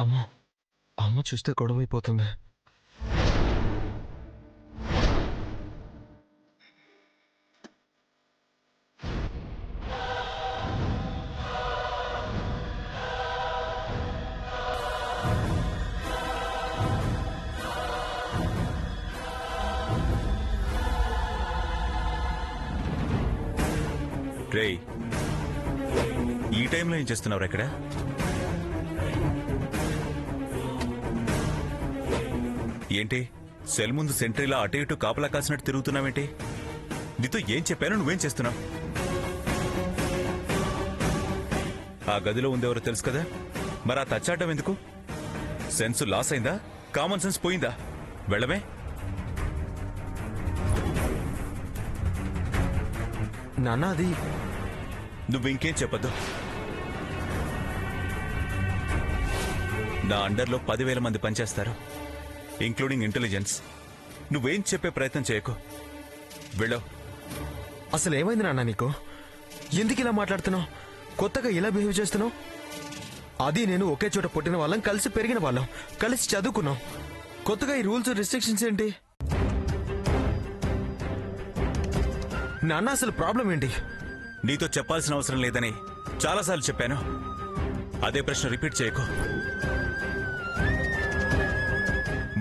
అమ్మ అమ్మ చూస్తే గొడవైపోతుంది. రేయ్, ఈ టైంలో ఏం చేస్తున్నావు ఇక్కడ? ఏంటి సెల్ ముందు సెంట్రీలా అటు ఇటు కాపలా కాసినట్టు తిరుగుతున్నావేంటి? నీతో ఏం చెప్పాను, నువ్వేం చేస్తున్నావు? ఆ గదిలో ఉందెవరో తెలుసు కదా, మరి ఆ తచ్చాటం ఎందుకు? సెన్స్ లాస్ అయిందా? కామన్ సెన్స్ పోయిందా? వెళ్ళమే. నాన్న అది నువ్వు ఇంకేం చెప్పద్దు. నా అండర్లో 10,000 మంది పనిచేస్తారు, ఇంక్లూడింగ్ ఇంటెలిజెన్స్. నువ్వేం చెప్పే ప్రయత్నం చేయకు. వెళ్ళవు. అసలు ఏమైంది నాన్న నీకు? ఎందుకు ఇలా మాట్లాడుతున్నావు? కొత్తగా ఇలా బిహేవ్ చేస్తున్నావు? అది నేను ఒకే చోట పుట్టిన వాళ్ళం, కలిసి పెరిగిన వాళ్ళం, కలిసి చదువుకున్నాం. కొత్తగా ఈ రూల్స్ రిస్ట్రిక్షన్స్ ఏంటి నాన్న? అసలు ప్రాబ్లం ఏంటి? నీతో చెప్పాల్సిన అవసరం లేదని చాలాసార్లు చెప్పాను. అదే ప్రశ్న రిపీట్ చేయకు.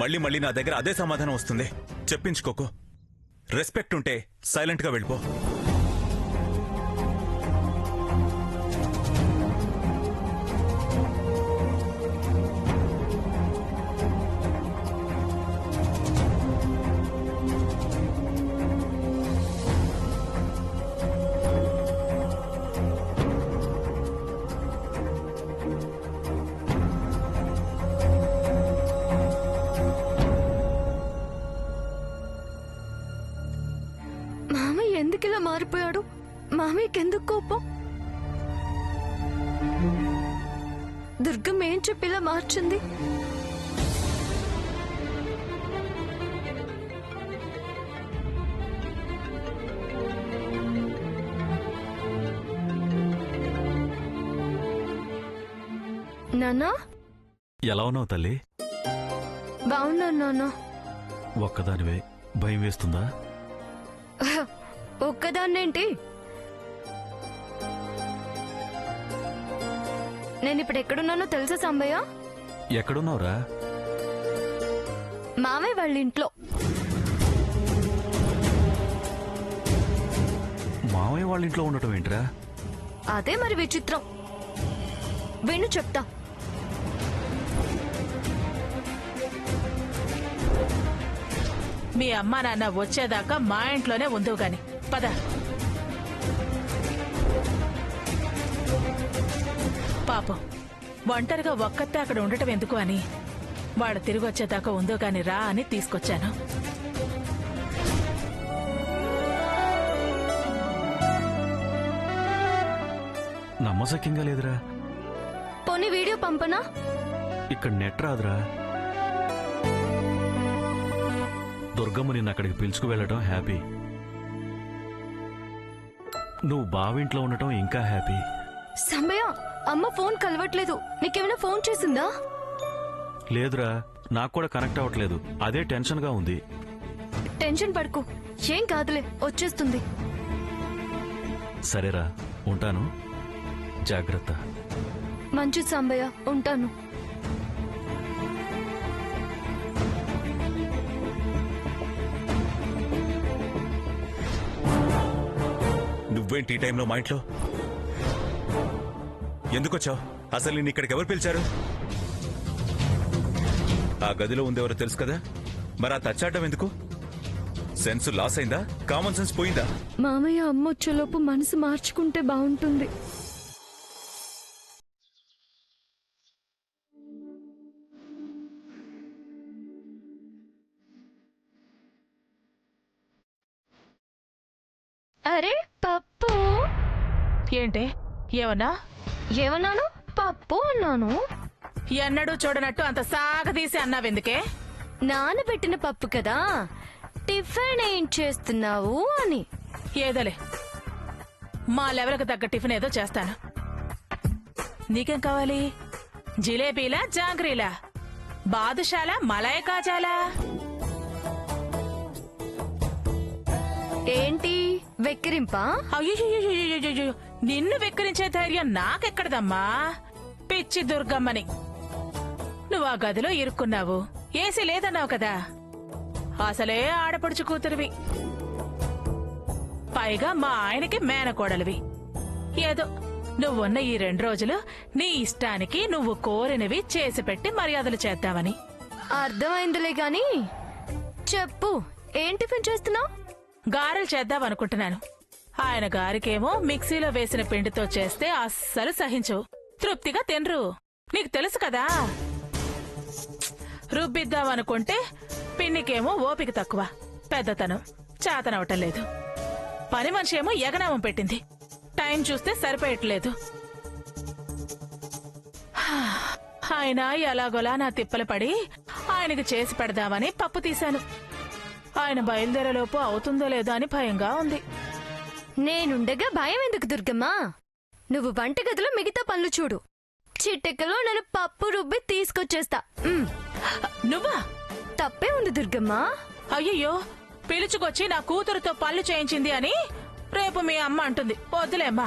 మళ్ళీ మళ్ళీ నా దగ్గర అదే సమాధానం వస్తుంది. చెప్పించుకోకు. రెస్పెక్ట్ ఉంటే సైలెంట్ గా వెళ్ళిపో. ఎందుకు ఇలా మారిపోయాడు? మామయ్యకెందుకు కోపం? దుర్గమ్మ ఏం చెప్పి ఇలా మార్చింది? నాన్నా, ఎలా ఉన్నావు తల్లి? బాగున్నాను నాన్న. ఒక్కదానివే భయం వేస్తుందా? ఒక్కదాన్నేంటి, నేను ఇప్పుడు ఎక్కడున్నానో తెలుసా సాంబయ్య? ఎక్కడున్నావురా? మామయ్య వాళ్ళ ఇంట్లో. మామయ్య వాళ్ళ ఇంట్లో ఉండటం ఏంట్రా? అదే మరి విచిత్రం. విను చెప్తా. మీ అమ్మా నాన్న వచ్చేదాకా మా ఇంట్లోనే ఉందో గాని పద. పాపం ఒంటరిగా ఒక్కతే అక్కడ ఉండటం ఎందుకు అని వాడు తిరిగి వచ్చేదాకా ఉందో గాని రా అని తీసుకొచ్చాను. నమ్మశక్యంగా లేదురా. పోనీ వీడియో పంపనా? ఇక్కడ నెట్ రాదురా. దుర్గమ్మ నిన్ను అక్కడికి పిలుచుకు వెళ్ళటం హ్యాపీ, నువ్వు బావింట్లో ఉండటం ఇంకా హ్యాపీ. సాంబయ్య, అమ్మ ఫోన్ కలవట్లేదు. నీకేమైనా ఫోన్ చేసిందా? లేదురా, నాకు కూడా కనెక్ట్ అవ్వట్లేదు. అదే టెన్షన్ గా ఉంది. టెన్షన్ పడుకో, ఏం కాదులే, వచ్చేస్తుంది. సరేరా, ఉంటాను. జాగ్రత్త. మంచిది సాంబయ్య, ఉంటాను. నువ్వేంటి ఈ టైంలో మా ఇంట్లో? ఎందుకొచ్చావు? అసలు నిన్ను ఇక్కడికి ఎవరు పిలిచారు? ఆ గదిలో ఉందెవరో తెలుసు కదా, మరి ఆ తచ్చాటం ఎందుకు? సెన్స్ లాస్ అయిందా? కామన్ సెన్స్ పోయిందా? మామయ్య అమ్మ వచ్చేలోపు మనసు మార్చుకుంటే బాగుంటుంది. అరే పప్పు. ఏంటే ఏమన్నా? ఏమన్నాను? పప్పు అన్నాను. ఎన్నడూ చూడనట్టు అంత సాగదీసి అన్నావెందుకే? నానబెట్టిన పప్పు కదా, టిఫిన్ ఏం చేస్తున్నావు అని. ఏదోలే, మా లెవెల్కి తగ్గ టిఫిన్ ఏదో చేస్తాను. నీకేం కావాలి? జిలేబీలా జాంగ్రీలా, బాదుషాలా మలాయ్ కాజాలా? ఏంటి వెక్కిరింపా? అయ్యో, నిన్ను వెక్కిరించే ధైర్యం నాకెక్కడదమ్మా, పిచ్చి దుర్గమ్మని. నువ్వు ఆ గదిలో ఇరుక్కున్నావు, ఏసీ లేదన్నావు కదా. అసలే ఆడపడుచు కూతురివి, పైగా మా ఆయనకి మేనకోడలివి. ఏదో నువ్వున్న ఈ 2 రోజులు నీ ఇష్టానికి నువ్వు కోరినవి చేసి పెట్టి మర్యాదలు చేద్దామని. అర్థమైందిలే గాని చెప్పు, ఏం టిఫిన్ చేస్తున్నావు? గారెలు చేద్దామనుకుంటున్నాను. ఆయన గారికేమో మిక్సీలో వేసిన పిండితో చేస్తే అస్సలు సహించవు, తృప్తిగా తినరు. నీకు తెలుసు కదా. రుబ్బిద్దామనుకుంటే పిన్నికేమో ఓపిక తక్కువ, పెద్దతనం, చాతనవటం లేదు. పని మనిషి ఏమో ఎగనామం పెట్టింది, టైం చూస్తే సరిపోయట్లేదు. ఆయన ఎలాగోలా నా తిప్పలు పడి ఆయనకి చేసి పెడదామని పప్పు తీశాను. ఆయన బయలుదేరేలోపు అవుతుందో లేదో అని భయంగా ఉంది. నేనుండగా భయం ఎందుకు దుర్గమ్మా? నువ్వు వంటగదిలో మిగతా పనులు చూడు, చిట్టెక్కలో నేను పప్పు రుబ్బి తీసుకొచ్చేస్తా. నువ్వా? తప్పే ఉంది దుర్గమ్మా. అయ్యయ్యో, పిలుచుకొచ్చి నా కూతురుతో పళ్ళు చేయించింది అని రేపు మీ అమ్మ అంటుంది. వద్దులేమ్మా.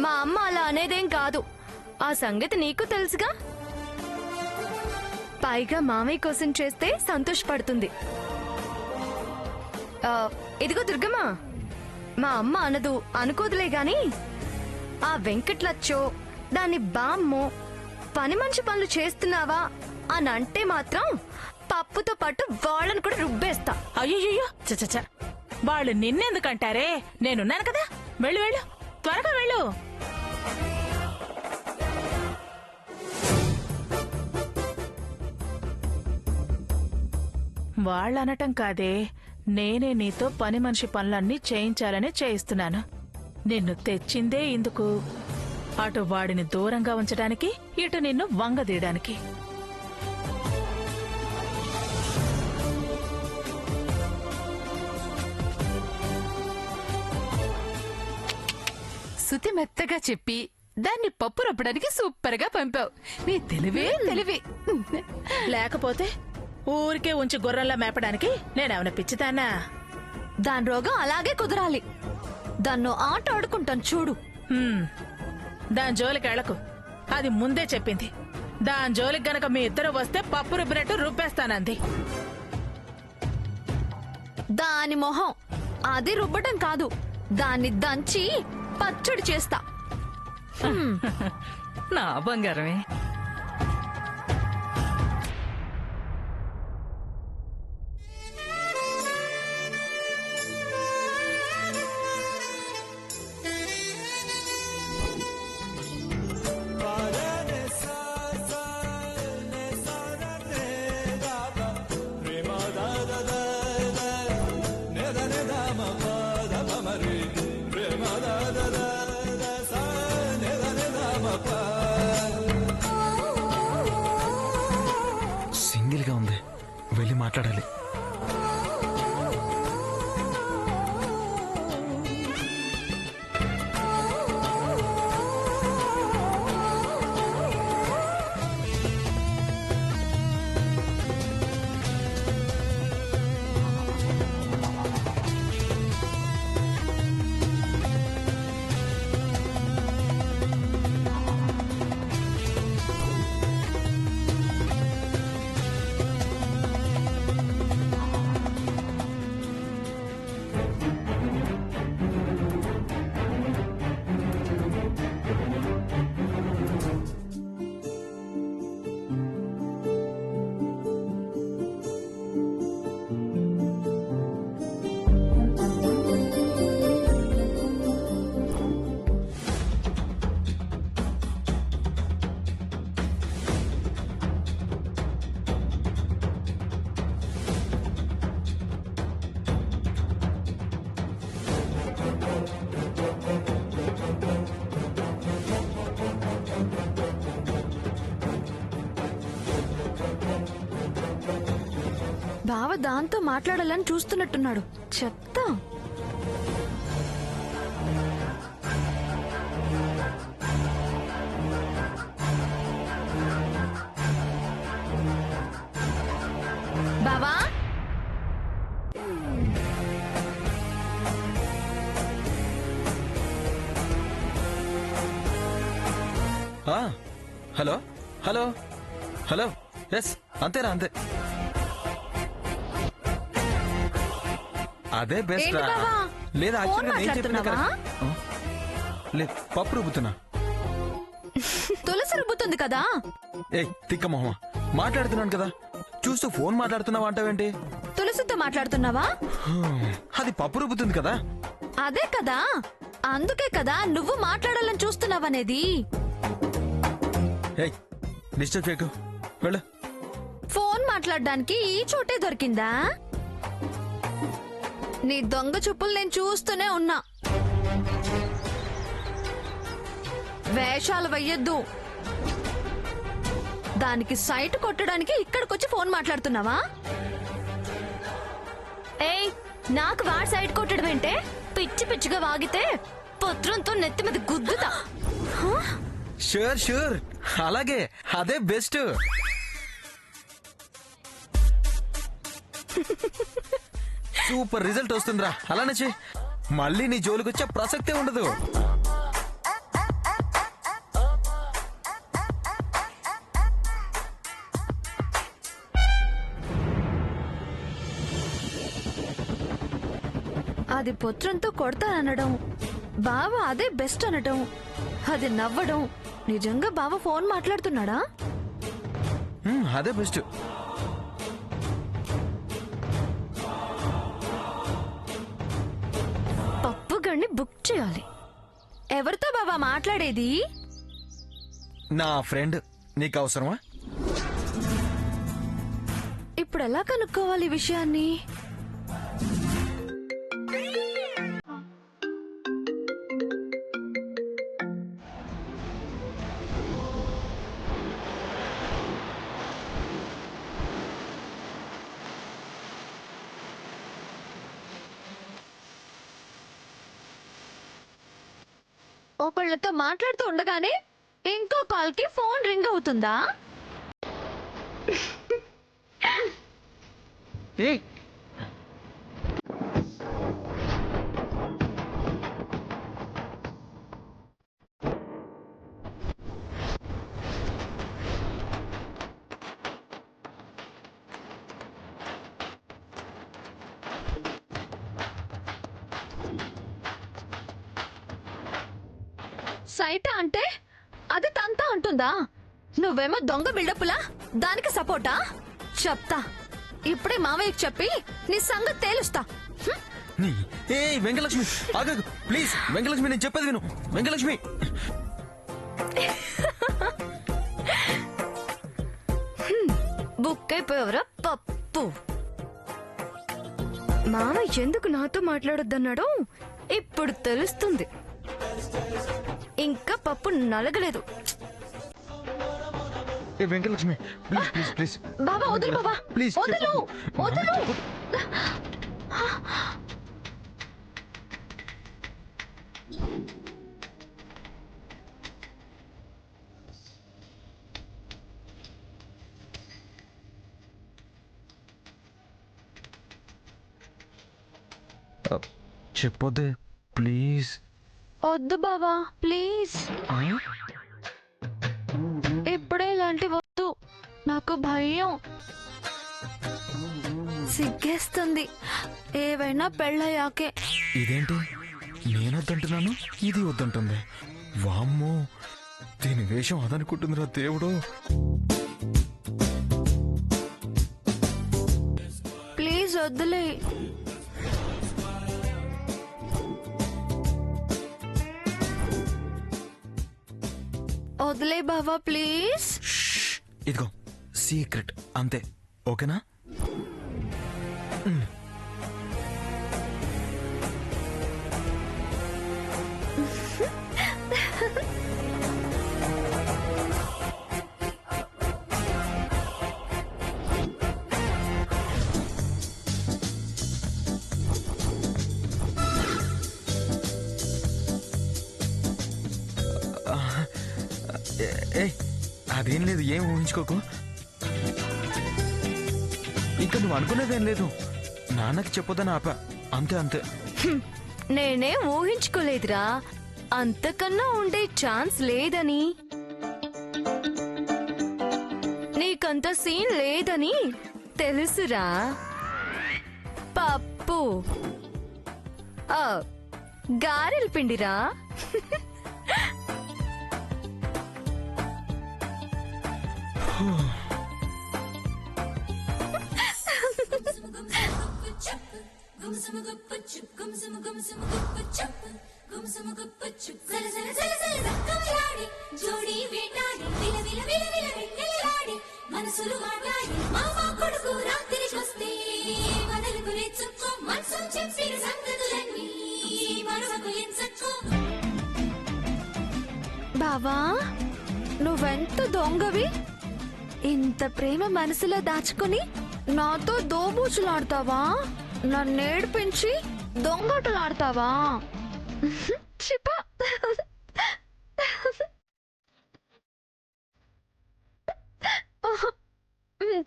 మా అమ్మ అలా అనేదేం కాదు, ఆ సంగతి నీకు తెలుసుగా. పైగా మామయ్య కోసం చేస్తే సంతోషపడుతుంది. ఇదిగో దుర్గమ్మా, మా అమ్మ అనదు అనుకోదులే గాని ఆ వెంకట్లచ్చో దాని బామ్మో పని మనిషి పనులు చేస్తున్నావా అని అంటే మాత్రం పప్పుతో పాటు వాళ్ళని కూడా రుబ్బేస్తా. అయ్యయ్యో, చచ్చ, వాళ్ళు నిన్నెందుకంటారే, నేనున్నాను కదా. వెళ్ళు వెళ్ళు, త్వరగా వెళ్ళు. వాళ్ళనటం కాదే, నేనే నీతో పని మనిషి పనులన్నీ చేయించాలని చేయిస్తున్నాను. నిన్ను తెచ్చిందే ఇందుకు, అటు వాడిని దూరంగా ఉంచడానికి, ఇటు నిన్ను వంగదీయడానికి. శృతి మెత్తగా చెప్పి దాన్ని పప్పు రప్పడానికి సూపర్ గా పంపావు. నీ తెలివే తెలివి. లేకపోతే ఊరికే ఉంచి గుర్రంలా మేపడానికి నేనేమైనా పిచ్చిదానా? దాని రోగం అలాగే కుదరాలి. దాన్నో ఆట ఆడుకుంటాను చూడు. దాని జోలికి వెళ్ళకు, అది ముందే చెప్పింది. దాని జోలికి గనక మీ ఇద్దరు వస్తే పప్పు రుబ్బినట్టు రుబ్బేస్తానంది. దాని మొహం, అది రుబ్బటం కాదు, దాన్ని దంచి పచ్చడి చేస్తా. నా బంగారమే. సింగిల్ గా ఉంది, వెళ్ళి మాట్లాడాలి. బావ దాంతో మాట్లాడాలని చూస్తున్నట్టున్నాడు, చెప్తా. హలో హలో హలో ఎస్ అంతేరా అంతే అదే బెస్ట్ ఏంటి రా బావా? లేదా ఫోన్ యాక్చువల్గా నేను చెప్పిన మాట్లాడుతున్నావా? లేదు పప్పు రుబ్బుతున్నా. తులసి రుబ్బుతుంది కదా. ఏయ్ తిక్క మొహమా, మాట్లాడుతున్నాను కదా, చూస్తూ ఫోన్ మాట్లాడుతున్నావా అంటావేంటి? తులసితో మాట్లాడుతున్నావా? అది పప్పు రుబ్బుతుంది కదా. అదే కదా, అందుకే కదా నువ్వు మాట్లాడాలని చూస్తున్నావనేది. ఏయ్ డిస్టర్బ్ చేయకు, వెళ్ళు. ఫోన్ మాట్లాడడానికి ఈ చోటే దొరికిందా? నీ దొంగ చూపులు నేను చూస్తూనే ఉన్నా. వేషాలు వెయ్యొద్దు. దానికి సైట్ కొట్టడానికి ఇక్కడికొచ్చి ఫోన్ మాట్లాడుతున్నావా? ఏయ్ నాకు వాడు సైట్ కొట్టడం ఏంటే? పిచ్చి పిచ్చిగా వాగితే పత్రంతో నెత్తి మీద గుద్దుతా. షూర్ షూర్, అలాగే, అదే బెస్ట్. సూపర్ రిజల్ట్ వస్తుందిరా, అలానే చెయ్. మళ్ళీ నీ జోలికి వచ్చే ప్రసక్తే ఉండదు. అది పుత్రంతో కొడతానడం, బావ అదే బెస్ట్ అనడం, అది నవ్వడం. నిజంగా బావ ఫోన్ మాట్లాడుతున్నాడా? అదే బెస్ట్. పప్పు గడిని బుక్ చేయాలి. ఎవరితో బావా మాట్లాడేది? నా ఫ్రెండ్, నీకు అవసరమా? ఇప్పుడు ఎలా కనుక్కోవాలి ఈ విషయాన్ని? ఒకళ్ళతో మాట్లాడుతూ ఉండగానే ఇంకో కాల్ కి ఫోన్ రింగ్ అవుతుందా? సైట్ అంటే అది తంతా అంటుందా? నువ్వేమో దొంగ బిల్డప్పులా దానికి సపోర్టా? చెప్తా, ఇప్పుడే మావయ్యకి చెప్పి నీ సంగతి తేలుస్తా. ఏ వెంకలక్ష్మి ఆగకు ప్లీజ్. వెంకలక్ష్మి నేను చెప్పేది విను. వెంకలక్ష్మి బుక్ అయిపోయావరా పప్పు. మావయ్య ఎందుకు నాతో మాట్లాడొద్దన్నాడో ఇప్పుడు తెలుస్తుంది. ఇంకా పప్పు నలగలేదు. ఏ వెంకలక్ష్మి ప్లీజ్ ప్లీజ్ ప్లీజ్. బాబా వదులు, బాబా ప్లీజ్ వదులు, వదులు. చెప్పొద్దే ప్లీజ్. వద్దు బాబా ప్లీజ్. ఇప్పుడే ఇలాంటి వద్దు, నాకు భయం, సిగ్గేస్తుంది. ఏవైనా పెళ్ళయ్యాకే. ఇదేంటి నేనొద్దంటున్నాను, ఇది వద్దంటుంది. వామ్మో, దీని వేషం అదనుకుంటుందిరా దేవుడు. ప్లీజ్ వద్దులే. వదిలే బావా ప్లీజ్. ఇదిగో సీక్రెట్ అంతే, ఓకేనా? ఏయ్ అదేం లేదు, ఏం ఊహించుకోకు. ఇంకా నువ్వు అనుకునేదేం లేదు. నాన్నకి చెప్పొద్దని ఆపా, అంతే అంతే. నేనే ఊహించుకోలేదురా, అంతకన్నా ఉండే ఛాన్స్ లేదని. అంత సీన్ లేదని తెలుసురా. పప్పు గారెల పిండిరా. బావా, నువ్వెంత దొంగవి! ఇంత ప్రేమ మనసులో దాచుకుని నాతో దోబూచులాడతావా? నన్నేడిపించి దొంగటలాడతావా? చిపా.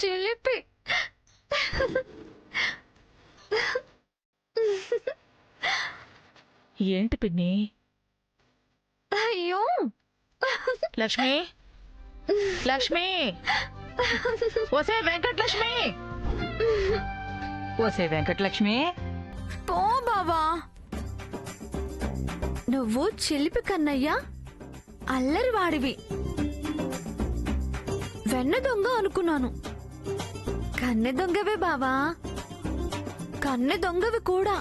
చిలిపి. ఏంటి పిన్ని? అయ్యో లక్ష్మి, లక్ష్మి, ఓసే వెంకటలక్ష్మి, ఓసే వెంకటలక్ష్మి, పో బావా. నువ్వు చిలిపి కన్నయ్యా, అల్లరి వాడివి. వెన్న దొంగ అనుకున్నాను. కన్నె దొంగవే బావా, కన్నె దొంగవి కూడా.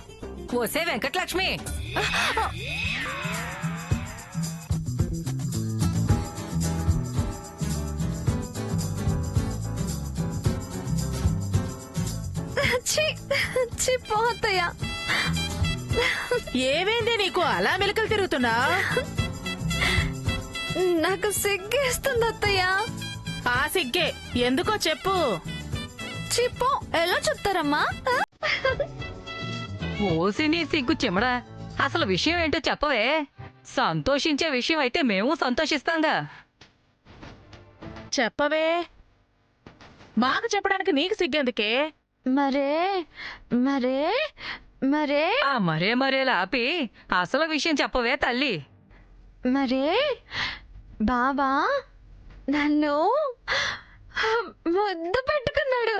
ఓసే వెంకటలక్ష్మి, పోతయ్యా. ఏమైంది నీకు అలా మెలకలు తిరుగుతున్నా? నాకు సిగ్గేస్తుంది అత్తయ్యా. ఆ సిగ్గే ఎందుకో చెప్పు. చిప్పో ఎలా చెప్తారమ్మా? ఓసి నీ సిగ్గు చెమడా, అసలు విషయం ఏంటో చెప్పవే. సంతోషించే విషయం అయితే మేము సంతోషిస్తాంగా. చెప్పవే. మాకు చెప్పడానికి నీకు సిగ్గెందుకే? మరే మరే మరే ఆ మరే మరేలా ఆపి అసలు విషయం చెప్పవే తల్లి. మరే బాబా నన్ను ముద్దు పెట్టుకున్నాడు.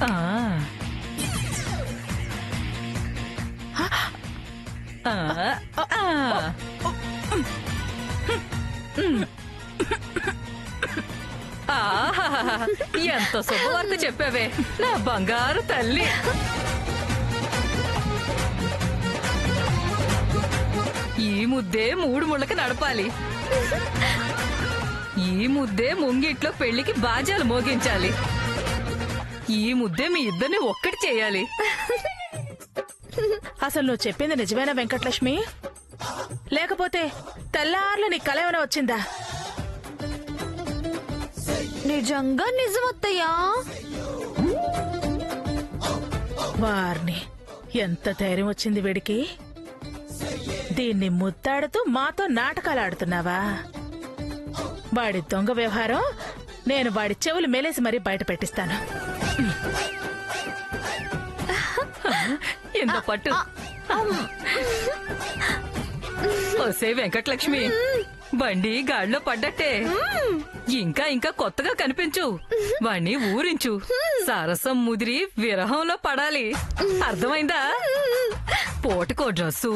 ఆ. ఆహాహాహా, ఎంత శుభవార్త చెప్పావే నా బంగారు తల్లి. ఈ ముద్దే 3 ముళ్ళకి నడపాలి. ఈ ముద్దే ముంగిట్లో పెళ్లికి బాజాలు మోగించాలి. ఈ ముద్దే మీ ఇద్దరిని ఒక్కటి చేయాలి. అసలు నువ్వు చెప్పింది నిజమేనా వెంకటలక్ష్మి? లేకపోతే తెల్లార్లు నీ కల ఏమైనా వచ్చిందా? నిజంగా నిజమత్తయ్యా. వారిని ఎంత ధైర్యం వచ్చింది వీడికి! దీన్ని ముద్దాడుతూ మాతో నాటకాలు ఆడుతున్నావా? వాడి దొంగ వ్యవహారం నేను వాడి చెవులు మేలేసి మరీ బయట పెట్టిస్తాను. ఎంత పట్టు. ఒసే వెంకటలక్ష్మి, బండి గాడిలో పడ్డట్టే. ఇంకా ఇంకా కొత్తగా కనిపించు. వాణ్ణి ఊరించు. సరసం ముదిరి విరహంలో పడాలి. అర్థమైందా? పూటకో డ్రస్సు,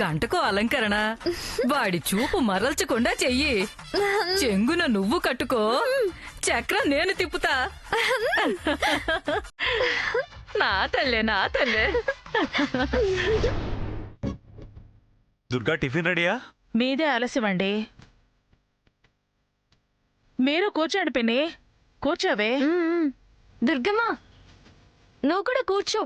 గంటకో అలంకరణ. వాడి చూపు మరల్చకుండా చెయ్యి. చెంగున నువ్వు కట్టుకో, చక్రం నేను తిప్పుతా. నా తల్లే, నా తల్లే. దుర్గా, టిఫిన్ రెడీయా? మీదే ఆలస్యమండి. మీరు కూర్చోండి పిన్ని. కూర్చోవే. దుర్గమ్మ నువ్వు కూడా కూర్చో.